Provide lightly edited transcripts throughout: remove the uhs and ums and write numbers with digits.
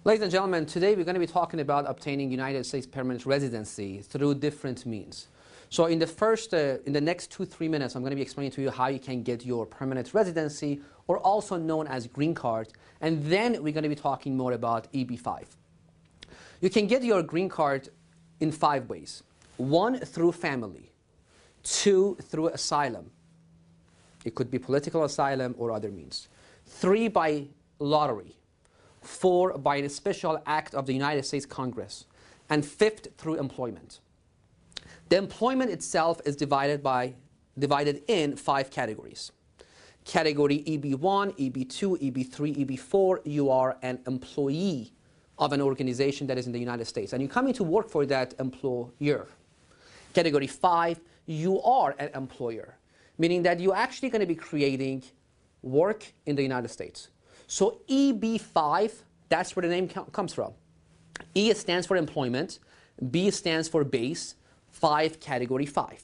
Ladies and gentlemen, today we're going to be talking about obtaining United States permanent residency through different means. So in the next 2-3 minutes, I'm going to be explaining to you how you can get your permanent residency, or also known as green card. And then we're going to be talking more about EB-5. You can get your green card in 5 ways. 1, through family. 2, through asylum. It could be political asylum or other means. 3, by lottery. 4, by a special act of the United States Congress. And 5th, through employment. The employment itself is divided in 5 categories. Category EB-1, EB-2, EB-3, EB-4, you are an employee of an organization that is in the United States, and you come in to work for that employer. Category 5, you are an employer, meaning that you're actually going to be creating work in the United States. So EB-5, that's where the name comes from. E stands for employment, B stands for base, 5, category 5.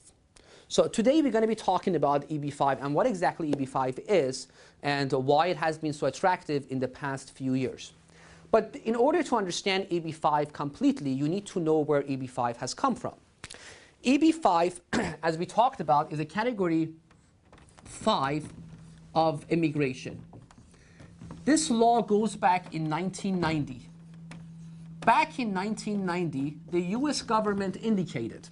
So today we're going to be talking about EB-5 and what exactly EB-5 is and why it has been so attractive in the past few years. But in order to understand EB-5 completely, you need to know where EB-5 has come from. EB-5, as we talked about, is a category 5 of immigration. This law goes back in 1990. Back in 1990, the US government indicated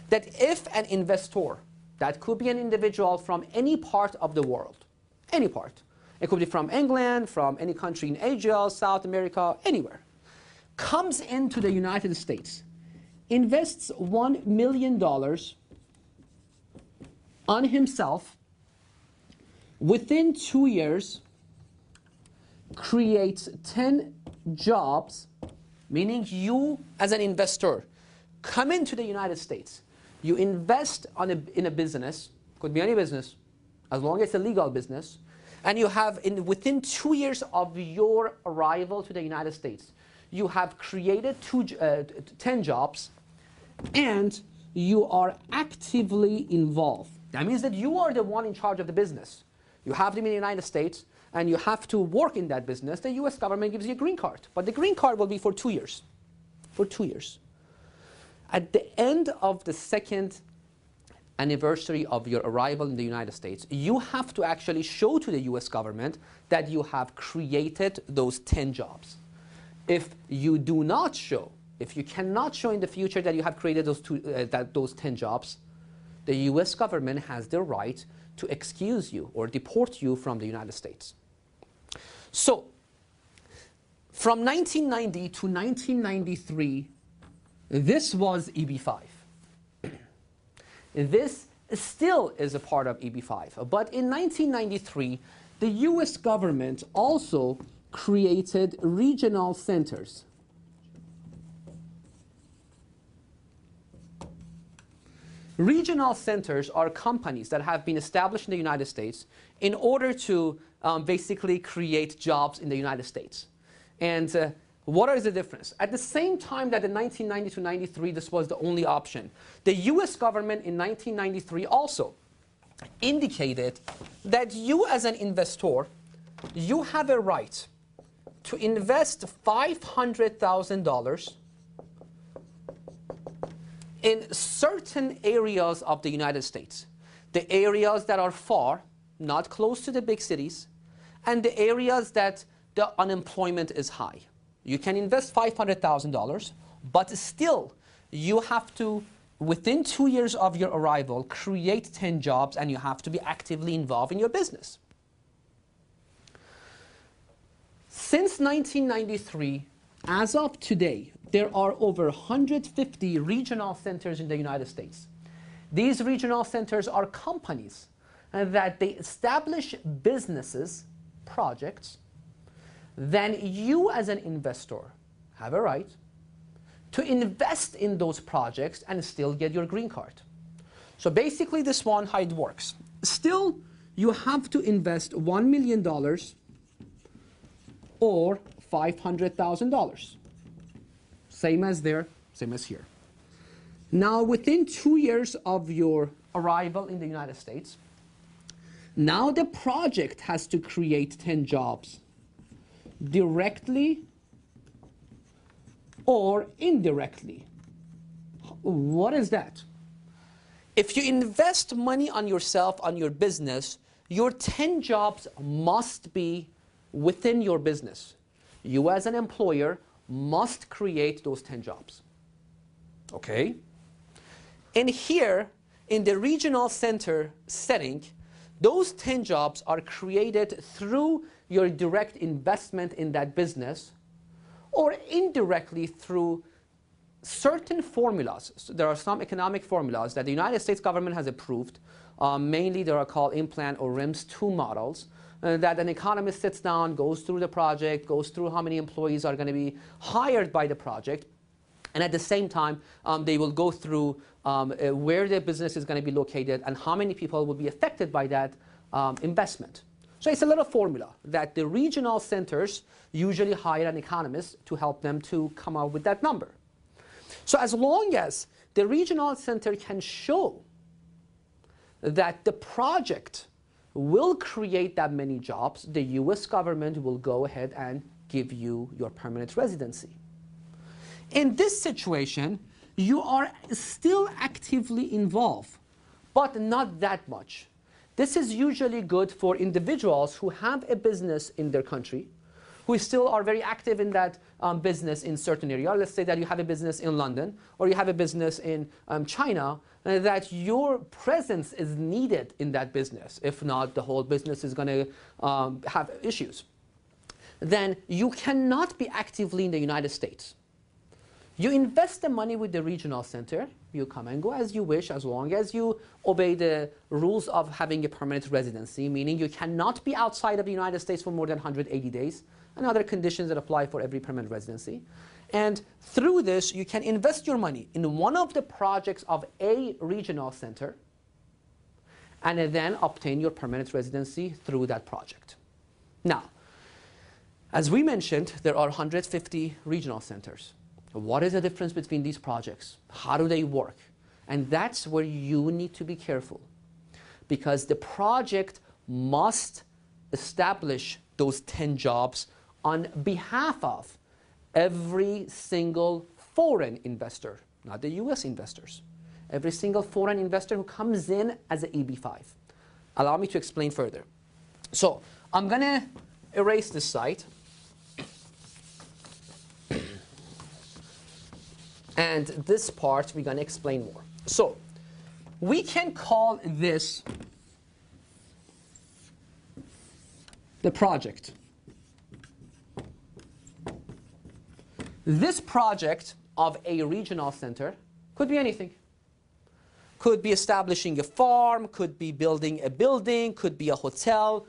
that if an investor, that could be an individual from any part of the world, any part, it could be from England, from any country in Asia, South America, anywhere, comes into the United States, invests $1 million on himself, within 2 years, creates 10 jobs, meaning you as an investor come into the United States, you invest in a business, could be any business, as long as it's a legal business, and you have, within 2 years of your arrival to the United States, you have created 10 jobs, and you are actively involved. That means that you are the one in charge of the business. You have them in the United States, and you have to work in that business. The US government gives you a green card, but the green card will be for 2 years. For 2 years. At the end of the 2nd anniversary of your arrival in the United States, you have to actually show to the US government that you have created those 10 jobs. If you do not show, if you cannot show in the future that you have created those 10 jobs, the US government has the right to excuse you or deport you from the United States. So, from 1990 to 1993, this was EB-5. This still is a part of EB-5. But in 1993, the US government also created regional centers. Regional centers are companies that have been established in the United States in order to basically create jobs in the United States. And what is the difference? At the same time that in 1990 to 93, this was the only option, the US government in 1993 also indicated that you as an investor, you have a right to invest $500,000 in certain areas of the United States. The areas that are far, not close to the big cities, and the areas that the unemployment is high. You can invest $500,000, but still you have to, within 2 years of your arrival, create 10 jobs, and you have to be actively involved in your business. Since 1993, as of today, there are over 150 regional centers in the United States. These regional centers are companies that they establish businesses, projects. Then you as an investor have a right to invest in those projects and still get your green card. So basically this one, how it works. Still, you have to invest $1 million or $500,000. Same as there, same as here. Now, within 2 years of your arrival in the United States, now the project has to create 10 jobs directly or indirectly. What is that? If you invest money on yourself, on your business, your 10 jobs must be within your business. You as an employer must create those 10 jobs. Okay? And here, in the regional center setting, those 10 jobs are created through your direct investment in that business or indirectly through certain formulas. So there are some economic formulas that the United States government has approved. Mainly they are called implant or RIMS 2 models that an economist sits down, goes through the project, goes through how many employees are going to be hired by the project. And at the same time, they will go through where the business is going to be located and how many people will be affected by that investment. So it's a little formula that the regional centers usually hire an economist to help them to come up with that number. So as long as the regional center can show that the project will create that many jobs, the US government will go ahead and give you your permanent residency. In this situation, you are still actively involved, but not that much. This is usually good for individuals who have a business in their country, who still are very active in that business in certain area. Let's say that you have a business in London or you have a business in China, that your presence is needed in that business. If not, the whole business is going to have issues. Then you cannot be actively in the United States. You invest the money with the regional center. You come and go as you wish, as long as you obey the rules of having a permanent residency, meaning you cannot be outside of the United States for more than 180 days, and other conditions that apply for every permanent residency. And through this, you can invest your money in one of the projects of a regional center, and then obtain your permanent residency through that project. Now, as we mentioned, there are 150 regional centers. What is the difference between these projects? How do they work? And that's where you need to be careful, because the project must establish those 10 jobs on behalf of every single foreign investor, not the US investors. Every single foreign investor who comes in as an EB-5. Allow me to explain further. So I'm going to erase this site. And this part, we're going to explain more. So we can call this the project. This project of a regional center could be anything. Could be establishing a farm, could be building a building, could be a hotel,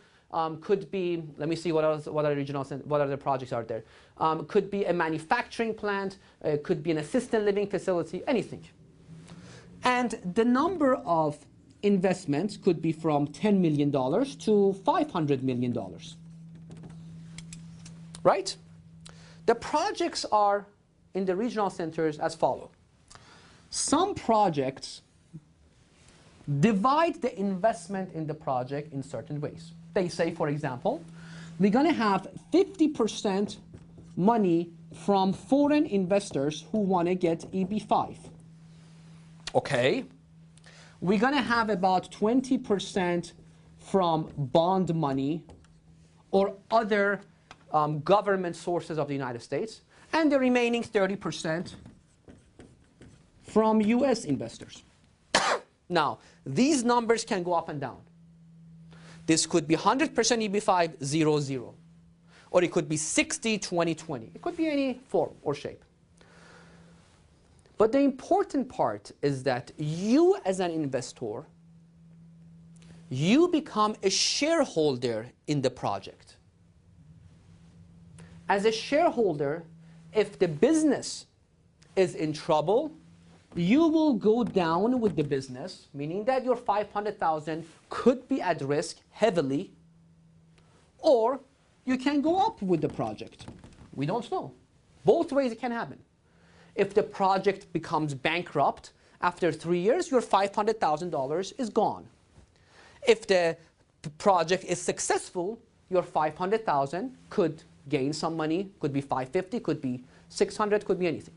could be, let me see what other projects are there. Could be a manufacturing plant, could be an assisted living facility, anything. And the number of investments could be from $10 million to $500 million. Right? The projects are in the regional centers as follows. Some projects divide the investment in the project in certain ways. They say, for example, we're going to have 50% money from foreign investors who want to get EB-5. Okay. We're going to have about 20% from bond money or other government sources of the United States, and the remaining 30% from US investors. Now, these numbers can go up and down. This could be 100% EB-5, 0-0. Or it could be 60, 20, 20. It could be any form or shape. But the important part is that you as an investor, you become a shareholder in the project. As a shareholder, if the business is in trouble, you will go down with the business, meaning that your $500,000 could be at risk heavily, or you can go up with the project. We don't know. Both ways it can happen. If the project becomes bankrupt after 3 years, your $500,000 is gone. If the project is successful, your $500,000 could gain some money, could be 550, could be 600, could be anything.